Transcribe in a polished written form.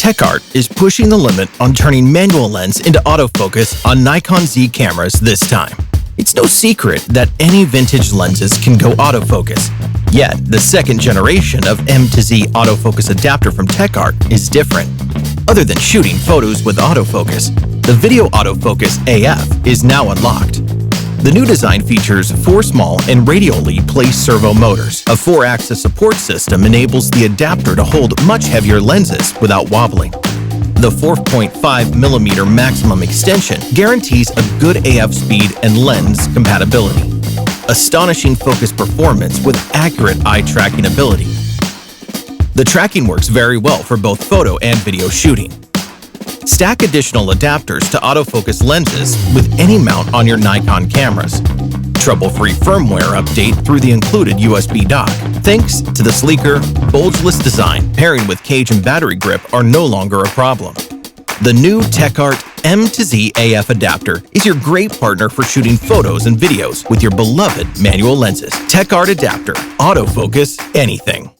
Techart is pushing the limit on turning manual lens into autofocus on Nikon Z cameras this time. It's no secret that any vintage lenses can go autofocus. Yet, the second generation of M to Z autofocus adapter from Techart is different. Other than shooting photos with autofocus, the video autofocus AF is now unlocked. The new design features 4 small and radially placed servo motors. A 4-axis support system enables the adapter to hold much heavier lenses without wobbling. The 4.5mm maximum extension guarantees a good AF speed and lens compatibility. Astonishing focus performance with accurate eye tracking ability. The tracking works very well for both photo and video shooting. Stack additional adapters to autofocus lenses with any mount on your Nikon cameras. Trouble-free firmware update through the included USB dock. Thanks to the sleeker, bulge-less design, pairing with cage and battery grip are no longer a problem. The new Techart M to Z AF adapter is your great partner for shooting photos and videos with your beloved manual lenses. Techart adapter, autofocus anything.